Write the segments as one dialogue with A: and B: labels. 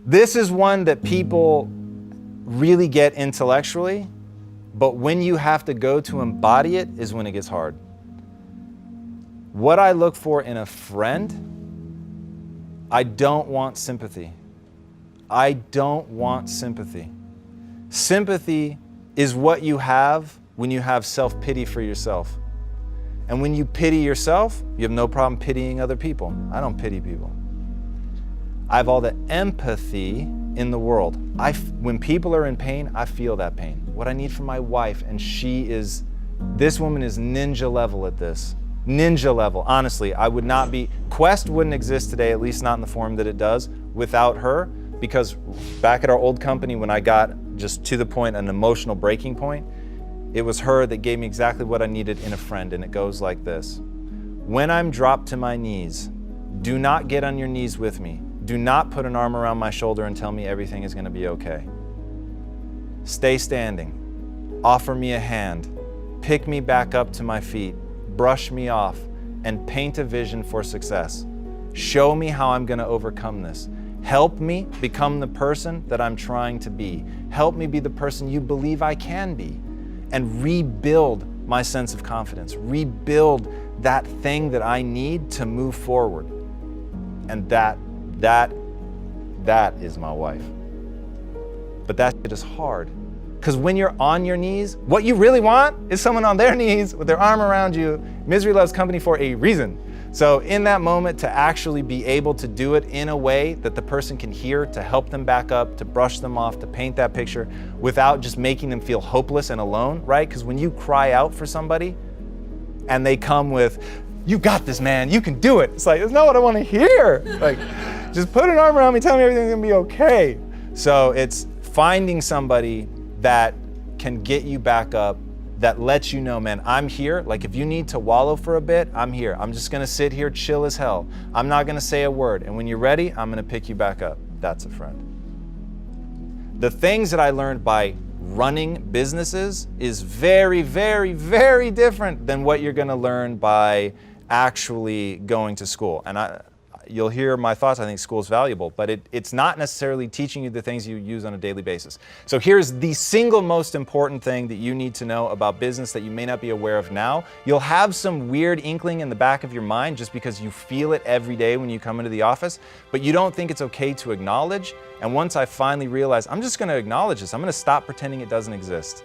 A: This is one that people really get intellectually, but when you have to go to embody it is when it gets hard. What I look for in a friend, I don't want sympathy. I don't want sympathy. Sympathy is what you have when you have self-pity for yourself. And when you pity yourself, you have no problem pitying other people. I don't pity people. I have all the empathy in the world. When people are in pain, I feel that pain. What I need from my wife, and this woman is ninja level at this. Ninja level. Honestly, Quest wouldn't exist today, at least not in the form that it does, without her, because back at our old company, when I got just to the point, an emotional breaking point, it was her that gave me exactly what I needed in a friend, and it goes like this. When I'm dropped to my knees, do not get on your knees with me. Do not put an arm around my shoulder and tell me everything is going to be okay. Stay standing. Offer me a hand. Pick me back up to my feet. Brush me off and paint a vision for success. Show me how I'm going to overcome this. Help me become the person that I'm trying to be. Help me be the person you believe I can be. And rebuild my sense of confidence. Rebuild that thing that I need to move forward. And that is my wife. But that shit is hard. Because when you're on your knees, what you really want is someone on their knees with their arm around you. Misery loves company for a reason. So in that moment, to actually be able to do it in a way that the person can hear, to help them back up, to brush them off, to paint that picture without just making them feel hopeless and alone, right? Because when you cry out for somebody and they come with, you got this, man, you can do it. It's like, that's not what I want to hear. Like, just put an arm around me, tell me everything's gonna be okay. So it's finding somebody that can get you back up, that lets you know, man, I'm here. Like if you need to wallow for a bit, I'm here. I'm just gonna sit here, chill as hell. I'm not gonna say a word. And when you're ready, I'm gonna pick you back up. That's a friend. The things that I learned by running businesses is very, very, very different than what you're gonna learn by actually going to school. And you'll hear my thoughts. I think school is valuable, but it's not necessarily teaching you the things you use on a daily basis. So here's the single most important thing that you need to know about business that you may not be aware of now. You'll have some weird inkling in the back of your mind just because you feel it every day when you come into the office, but you don't think it's okay to acknowledge. And once I finally realized, I'm just gonna acknowledge this, I'm gonna stop pretending it doesn't exist,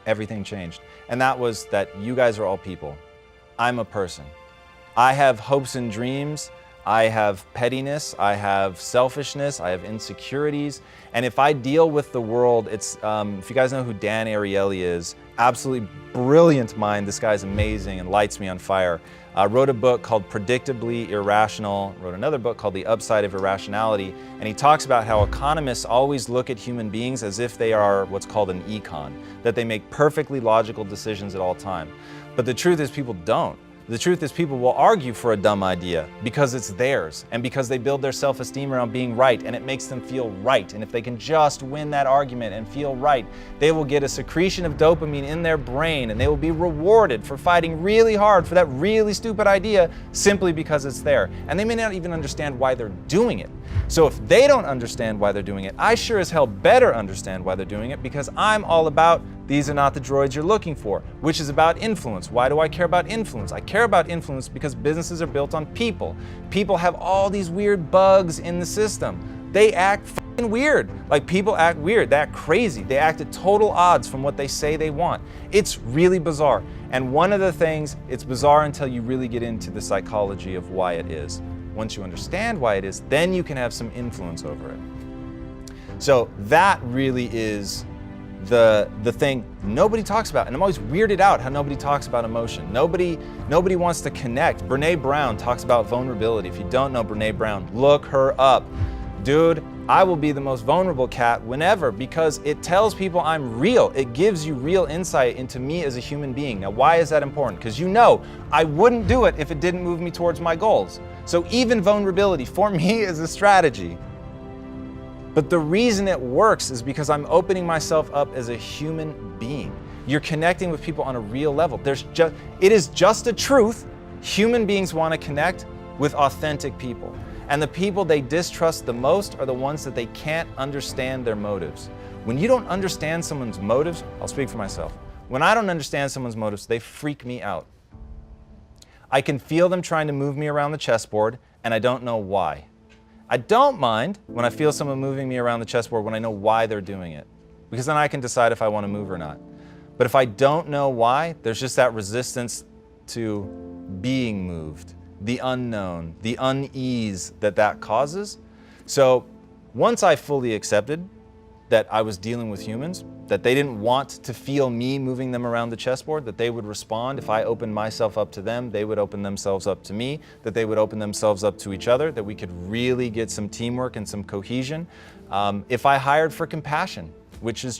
A: everything changed. And that was that you guys are all people. I'm a person. I have hopes and dreams. I have pettiness, I have selfishness, I have insecurities. And if I deal with the world, it's, if you guys know who Dan Ariely is, absolutely brilliant mind. This guy's amazing and lights me on fire. Wrote a book called Predictably Irrational, wrote another book called The Upside of Irrationality. And he talks about how economists always look at human beings as if they are what's called an econ, that they make perfectly logical decisions at all time. But the truth is people don't. The truth is people will argue for a dumb idea because it's theirs and because they build their self-esteem around being right and it makes them feel right. And if they can just win that argument and feel right, they will get a secretion of dopamine in their brain and they will be rewarded for fighting really hard for that really stupid idea simply because it's there. And they may not even understand why they're doing it. So if they don't understand why they're doing it, I sure as hell better understand why they're doing it because I'm all about these are not the droids you're looking for, which is about influence. Why do I care about influence? I care about influence because businesses are built on people. People have all these weird bugs in the system. They act fucking weird. Like people act weird, they act crazy. They act at total odds from what they say they want. It's really bizarre. And one of the things, it's bizarre until you really get into the psychology of why it is. Once you understand why it is, then you can have some influence over it. So that really is the thing nobody talks about, and I'm always weirded out how nobody talks about emotion. Nobody wants to connect. Brene Brown talks about vulnerability. If you don't know Brene Brown, look her up. Dude, I will be the most vulnerable cat whenever because it tells people I'm real. It gives you real insight into me as a human being. Now, why is that important? Because you know I wouldn't do it if it didn't move me towards my goals. So even vulnerability for me is a strategy. But the reason it works is because I'm opening myself up as a human being. You're connecting with people on a real level. It is just a truth. Human beings want to connect with authentic people. And the people they distrust the most are the ones that they can't understand their motives. When you don't understand someone's motives, I'll speak for myself. When I don't understand someone's motives, they freak me out. I can feel them trying to move me around the chessboard, and I don't know why. I don't mind when I feel someone moving me around the chessboard when I know why they're doing it, because then I can decide if I want to move or not. But if I don't know why, there's just that resistance to being moved, the unknown, the unease that causes. So once I fully accepted that I was dealing with humans, that they didn't want to feel me moving them around the chessboard, that they would respond if I opened myself up to them, they would open themselves up to me, that they would open themselves up to each other, that we could really get some teamwork and some cohesion. If I hired for compassion, which is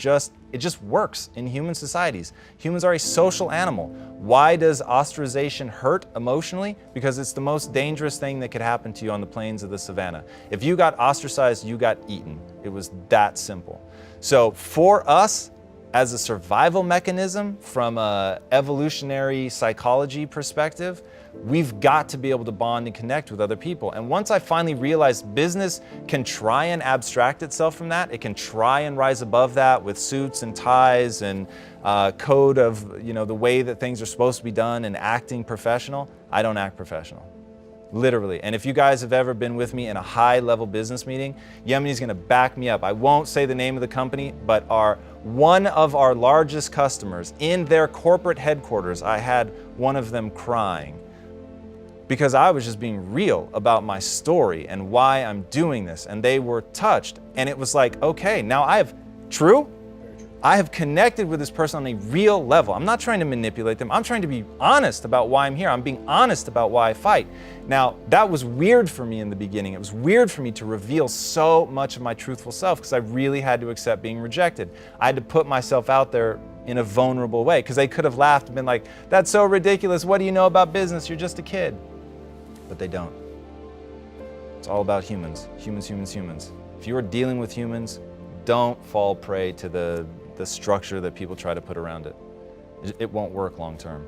A: it just works in human societies. Humans are a social animal. Why does ostracization hurt emotionally? Because it's the most dangerous thing that could happen to you on the plains of the savannah. If you got ostracized, you got eaten. It was that simple. So for us, as a survival mechanism from an evolutionary psychology perspective, we've got to be able to bond and connect with other people. And once I finally realized business can try and abstract itself from that, it can try and rise above that with suits and ties and code of the way that things are supposed to be done and acting professional, I don't act professional. Literally. And if you guys have ever been with me in a high-level business meeting, Yemeni's going to back me up. I won't say the name of the company, but one of our largest customers in their corporate headquarters, I had one of them crying because I was just being real about my story and why I'm doing this. And they were touched. And it was like, okay, now I have connected with this person on a real level. I'm not trying to manipulate them. I'm trying to be honest about why I'm here. I'm being honest about why I fight. Now, that was weird for me in the beginning. It was weird for me to reveal so much of my truthful self because I really had to accept being rejected. I had to put myself out there in a vulnerable way because they could have laughed and been like, that's so ridiculous. What do you know about business? You're just a kid. But they don't. It's all about humans. Humans, humans, humans. If you are dealing with humans, don't fall prey to the structure that people try to put around it. It won't work long term.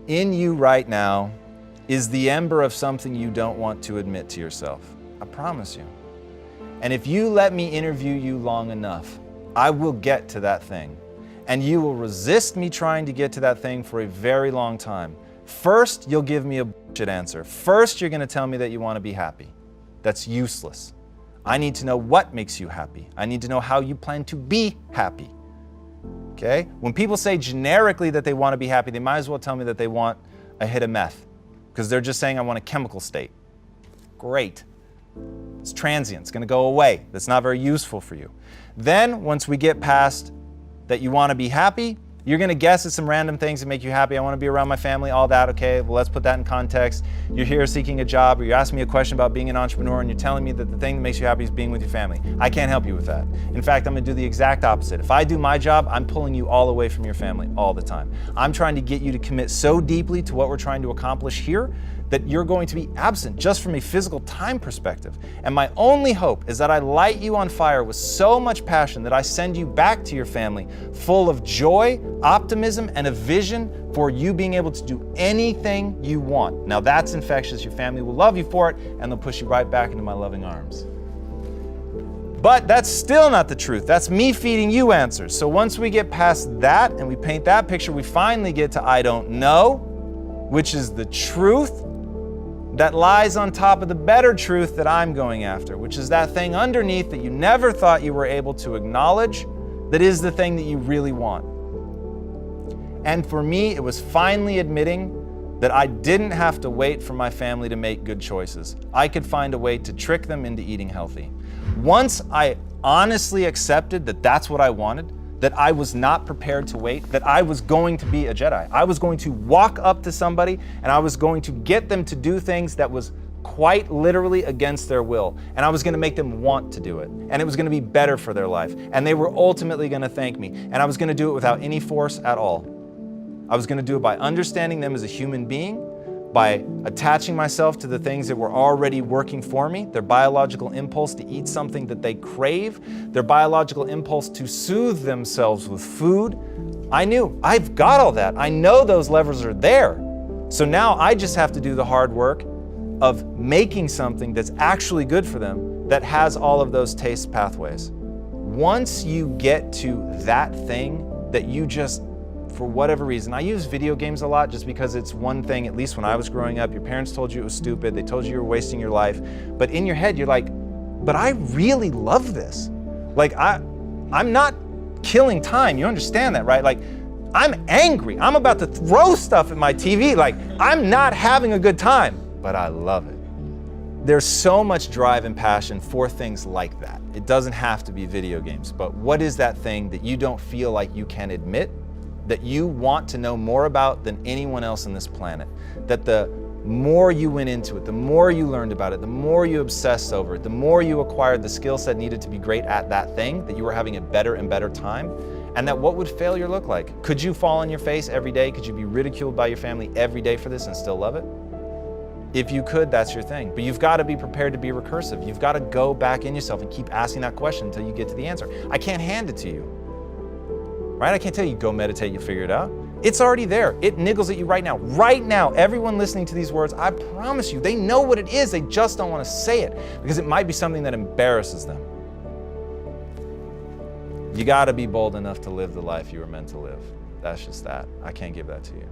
A: In you right now is the ember of something you don't want to admit to yourself. I promise you. And if you let me interview you long enough, I will get to that thing. And you will resist me trying to get to that thing for a very long time. First, you'll give me a bullshit answer. First, you're going to tell me that you want to be happy. That's useless. I need to know what makes you happy. I need to know how you plan to be happy. Okay? When people say generically that they want to be happy, they might as well tell me that they want a hit of meth because they're just saying I want a chemical state. Great. It's transient. It's going to go away. That's not very useful for you. Then, once we get past that you want to be happy, you're going to guess at some random things that make you happy. I want to be around my family, all that. Okay, well, let's put that in context. You're here seeking a job, or you're asking me a question about being an entrepreneur, and you're telling me that the thing that makes you happy is being with your family. I can't help you with that. In fact, I'm going to do the exact opposite. If I do my job, I'm pulling you all away from your family all the time. I'm trying to get you to commit so deeply to what we're trying to accomplish here that you're going to be absent just from a physical time perspective. And my only hope is that I light you on fire with so much passion that I send you back to your family full of joy, optimism, and a vision for you being able to do anything you want. Now that's infectious. Your family will love you for it, and they'll push you right back into my loving arms. But that's still not the truth. That's me feeding you answers. So once we get past that and we paint that picture, we finally get to I don't know, which is the truth that lies on top of the better truth that I'm going after, which is that thing underneath that you never thought you were able to acknowledge, that is the thing that you really want. And for me, it was finally admitting that I didn't have to wait for my family to make good choices. I could find a way to trick them into eating healthy. Once I honestly accepted that that's what I wanted, that I was not prepared to wait, that I was going to be a Jedi. I was going to walk up to somebody and I was going to get them to do things that was quite literally against their will. And I was going to make them want to do it. And it was going to be better for their life. And they were ultimately going to thank me. And I was going to do it without any force at all. I was going to do it by understanding them as a human being, by attaching myself to the things that were already working for me, their biological impulse to eat something that they crave, their biological impulse to soothe themselves with food. I knew, I've got all that. I know those levers are there. So now I just have to do the hard work of making something that's actually good for them that has all of those taste pathways. Once you get to that thing that you just, for whatever reason, I use video games a lot just because it's one thing, at least when I was growing up, your parents told you it was stupid, they told you you were wasting your life, but in your head you're like, but I really love this. Like I'm not killing time, you understand that, right? Like I'm angry, I'm about to throw stuff at my TV, like I'm not having a good time, but I love it. There's so much drive and passion for things like that. It doesn't have to be video games, but what is that thing that you don't feel like you can admit, that you want to know more about than anyone else on this planet? That the more you went into it, the more you learned about it, the more you obsessed over it, the more you acquired the skill set needed to be great at that thing, that you were having a better and better time, and that what would failure look like? Could you fall on your face every day? Could you be ridiculed by your family every day for this and still love it? If you could, that's your thing. But you've got to be prepared to be recursive. You've got to go back in yourself and keep asking that question until you get to the answer. I can't hand it to you, right? I can't tell you, go meditate, you'll figure it out. It's already there. It niggles at you right now. Right now, everyone listening to these words, I promise you, they know what it is. They just don't want to say it because it might be something that embarrasses them. You got to be bold enough to live the life you were meant to live. That's just that. I can't give that to you.